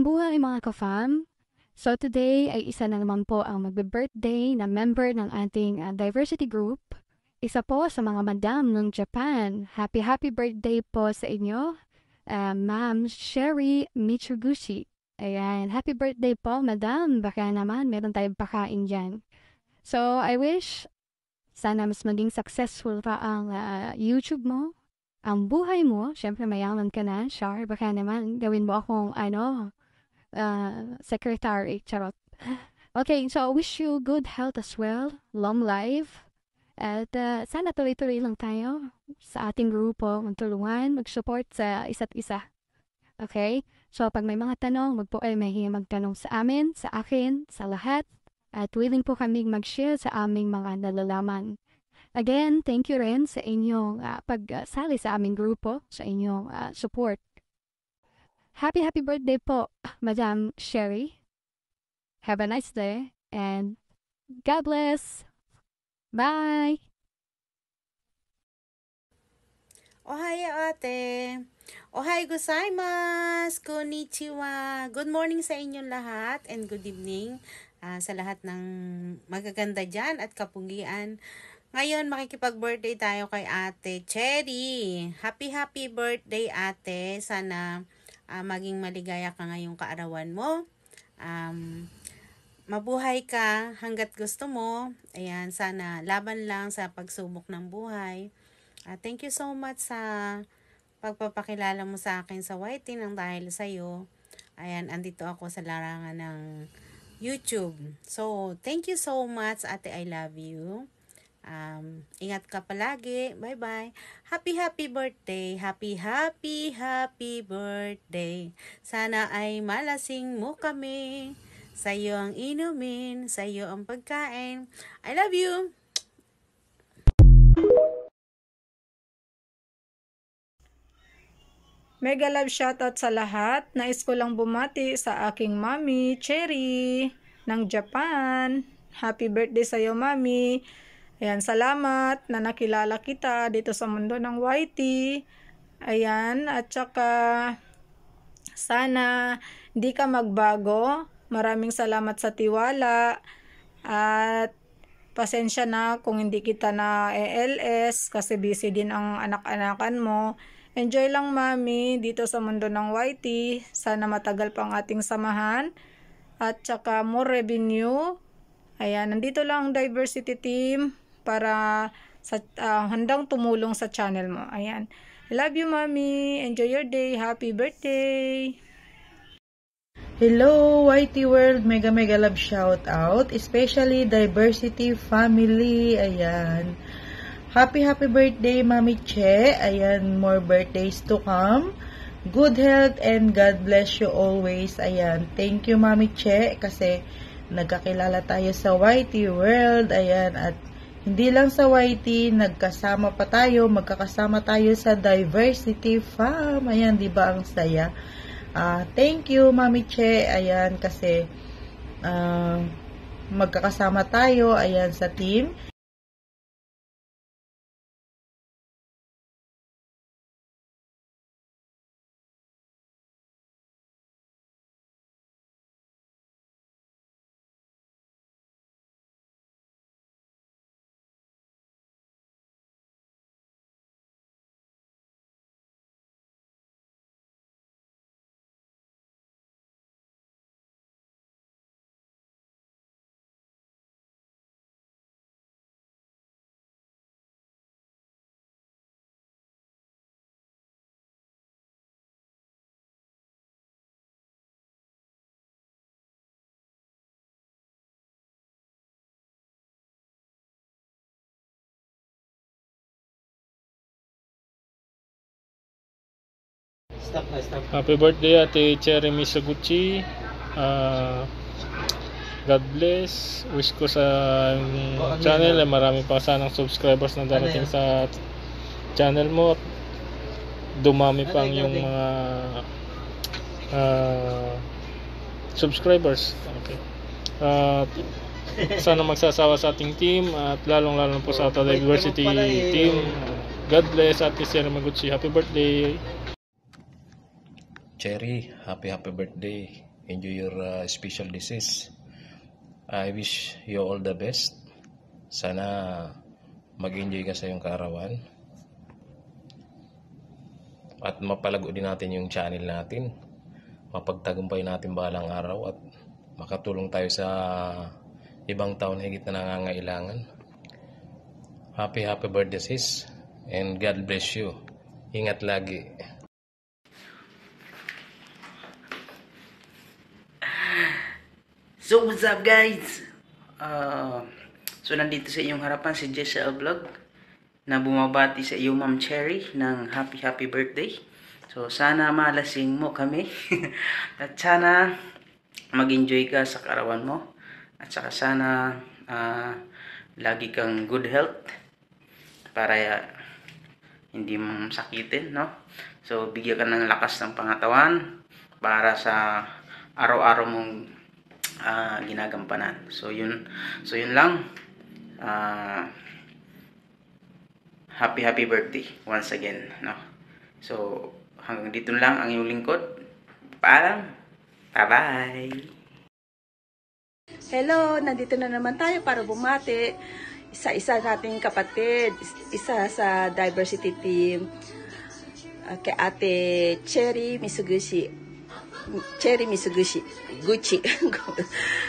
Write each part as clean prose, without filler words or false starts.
Magandang buhay mga ka-fam! So today ay isa na naman po ang magbe-birthday na member ng ating diversity group. Isa po sa mga madam ng Japan. Happy birthday po sa inyo, Ma'am Sherry Mitsuguchi. Ayan, happy birthday po madam. Baka naman meron tayong pakain dyan. So I wish sana mas maging successful pa ang YouTube mo. Ang buhay mo, syempre mayaman ka na, Char. Baka naman gawin mo akong secretary, charot. Okay, so I wish you good health as well, long life, at sana tuloy-tuloy lang tayo sa ating grupo, magtulungan, mag-support sa isa't isa. Okay? So pag may mga tanong, wag po ay mahiya magtanong sa amin, sa akin, sa lahat, at willing po kaming mag-share sa aming mga nalalaman. Again, thank you rin sa inyong pagsali sa aming grupo, sa inyong support. Happy birthday po, Madam Sherry. Have a nice day and God bless. Bye! Ohayo ate. Ohayo gozaimasu. Konnichiwa. Good morning sa inyong lahat and good evening sa lahat ng magaganda dyan at kapugian. Ngayon, makikipag-birthday tayo kay Ate Cherry. Happy birthday, Ate. Sana maging maligaya ka ngayong kaarawan mo. Mabuhay ka hanggat gusto mo. Ayan, sana laban lang sa pagsubok ng buhay. Thank you so much sa pagpapakilala mo sa akin sa YT nang dahil sa'yo. Ayan, andito ako sa larangan ng YouTube. So, thank you so much, Ate. I love you. Ingat ka palagi. Bye-bye. Happy birthday. Happy birthday. Sana ay malasing mo kami. Sa'yo ang inumin. Sa'yo ang pagkain. I love you. Mega love shoutout sa lahat. Nais ko lang bumati sa aking mami, Cherry, ng Japan. Happy birthday sa'yo, mami. Ayan, salamat na nakilala kita dito sa mundo ng YT. Ayan, at saka sana di ka magbago. Maraming salamat sa tiwala. At pasensya na kung hindi kita na LS kasi busy din ang anak-anakan mo. Enjoy lang, mami, dito sa mundo ng YT. Sana matagal pa ang ating samahan. At saka more revenue. Ayan, nandito lang ang diversity team para sa handang tumulong sa channel mo. Ayan. I love you, mami. Enjoy your day. Happy birthday. Hello, YT World. Mega love shout out. Especially diversity family. Ayan. Happy birthday, Mami Che. Ayan, more birthdays to come. Good health and God bless you always. Ayan. Thank you, Mami Che, kasi nagkakilala tayo sa YT World. Ayan, at hindi lang sa YT, magkakasama tayo sa Diversity Fam. Ayan, di ba ang saya? Thank you, Mami Che. Ayan, kasi magkakasama tayo, ayan, sa team. Happy birthday, Ate Cherry Mitsuguchi. God bless. Wish ko sa channel ay marami pa sanang subscribers na darating sa channel mo. Dumami pang yung mga subscribers. Okay. Sana magsasawa sa ating team at lalong-lalo po sa diversity team. God bless, Ate Cherry Mitsuguchi. Happy birthday. Cherry, happy birthday. enjoy your special disease. I wish you all the best. Sana mag-enjoy ka sa iyong kaarawan. At mapalago din natin yung channel natin. Mapagtagumpay natin balang araw at makatulong tayo sa ibang tao na higit na nangangailangan. Happy birthday sis. And God bless you. Ingat lagi. So what's up guys? So nandito sa iyong harapan si Jessel Vlog na bumabati sa iyo Ma'am Cherry ng happy birthday. So sana malasing mo kami at sana mag-enjoy ka sa karawan mo at saka sana lagi kang good health para hindi mo sakitin, no? So bigyan ka ng lakas ng pangatawan para sa araw-araw mong ginagampanan. So yun lang. Happy birthday once again, no? So hanggang dito lang ang iyong lingkod. Paalam. Bye-bye. Hello, nandito na naman tayo para bumati isa-isa nating kapatid, isa sa diversity team, kay Ate Cherry Misuguchi. Gucci.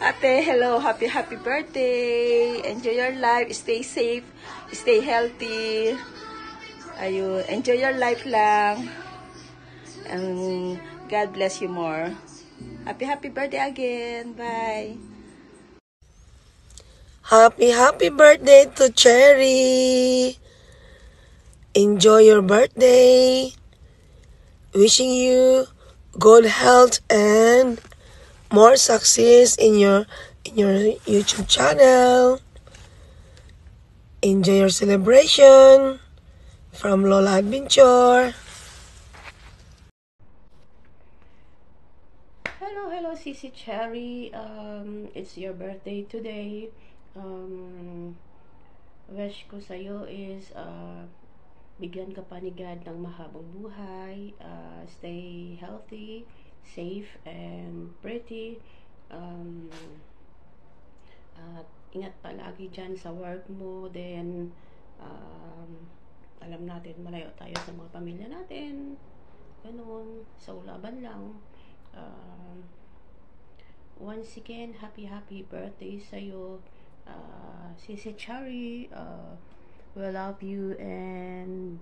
Ate, hello, happy birthday. Enjoy your life, stay safe, stay healthy. Ayun, enjoy your life lang. And God bless you more. Happy birthday again. Bye. Happy birthday to Cherry. Enjoy your birthday. Wishing you good health and more success in your YouTube channel. Enjoy your celebration from Lola Adventure. Hello, Sisi Cherry. It's your birthday today. Wish ko sa'yo is bigyan ka pa ni God ng mahabang buhay, stay healthy, safe, and pretty. At ingat palagi dyan sa work mo. Then, alam natin, malayo tayo sa mga pamilya natin. Ganun, sa ulaban lang. Once again, happy birthday sa'yo, Sisi Cherry. We love you and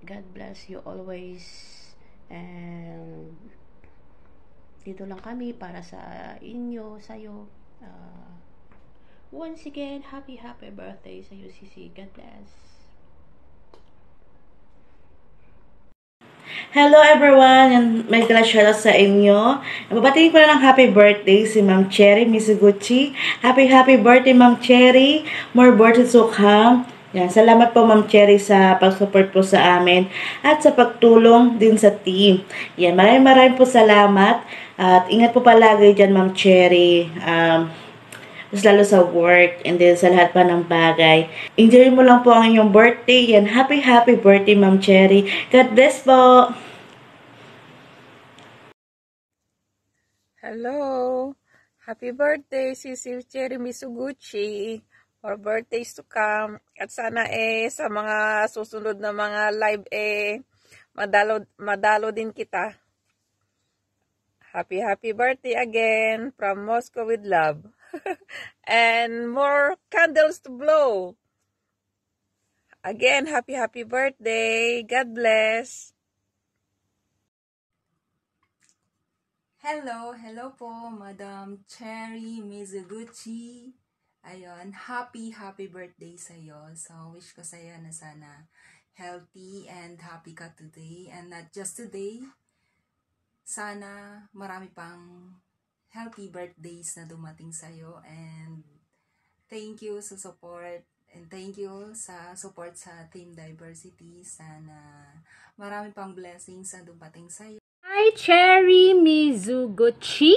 God bless you always. And dito lang kami para sa inyo, sa'yo. Once again, happy birthday sa'yo, Sisi. God bless. Hello everyone, and may shoutout sa inyo. Nababatiin ko na ng happy birthday si Ma'am Cherry Misuguchi. Happy birthday Ma'am Cherry. More birthdays to come. Yan, salamat po Ma'am Cherry sa pag-support po sa amin at sa pagtulong din sa team. Yan, maraming po salamat at ingat po palagi dyan Ma'am Cherry. Mas lalo sa work and then sa lahat pa ng bagay. Enjoy mo lang po ang inyong birthday. Yan, happy birthday Ma'am Cherry. God bless po. Hello! Happy birthday, Sisi Cherry Misuguchi. More birthdays to come. At sana sa mga susunod na mga live madalo din kita. Happy birthday again from Moscow with love. And more candles to blow. Again, happy birthday. God bless. Hello po, Madam Cherry Mizuguchi. Ayun, happy birthday sa'yo. So, wish ko sa'yo na sana healthy and happy ka today. And not just today, sana marami pang healthy birthdays na dumating sa'yo. And thank you sa support. And thank you sa support sa Team Diversity. Sana marami pang blessings na dumating sa'yo. Hi, Cherry Mizuguchi.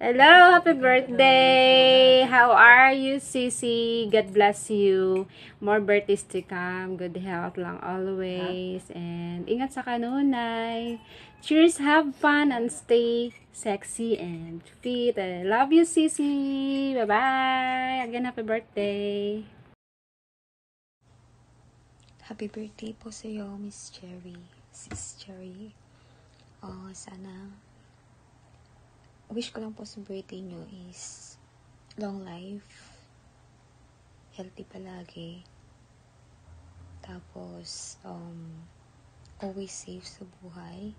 Hello, happy birthday. How How are you, Sisi? God bless you. More birthdays to come. Good health lang always. And ingat sa kanunay. Cheers, have fun, and stay sexy and fit. I love you, Sisi. Bye-bye. Again, happy birthday. Happy birthday po sa iyo, Miss Cherry. Sis Cherry. Sana wish ko lang po sa birthday nyo is long life, healthy palagi, tapos always safe sa buhay,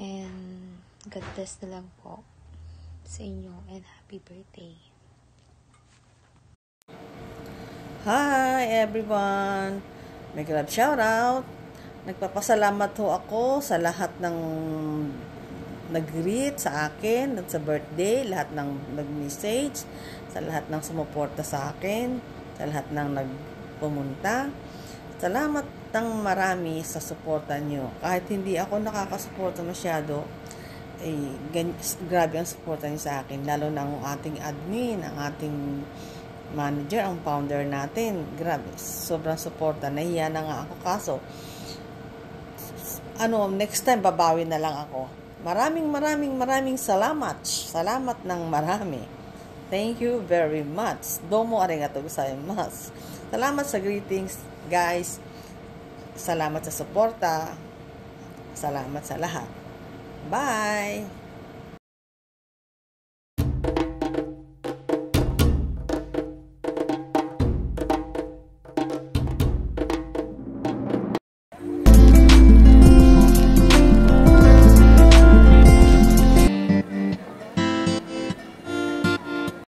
and God bless na lang po sa inyo, and happy birthday. Hi everyone! Mega love shoutout! Nagpapasalamat ho ako sa lahat ng nag-greet sa akin at sa birthday, lahat ng nag-message, sa lahat ng sumuporta sa akin, sa lahat ng nagpumunta. Salamat ng marami sa suporta nyo. Kahit hindi ako nakakasuporta masyado, grabe ang suporta nyo sa akin. Lalo na ang ating admin, ang ating manager, ang founder natin. Grabe, sobrang suporta. Nahiya na nga ako kaso next time babawi na lang ako. Maraming salamat. Salamat ng marami. Thank you very much. Domo arigatou gozaimasu. Salamat sa greetings, guys. Salamat sa suporta. Salamat sa lahat. Bye!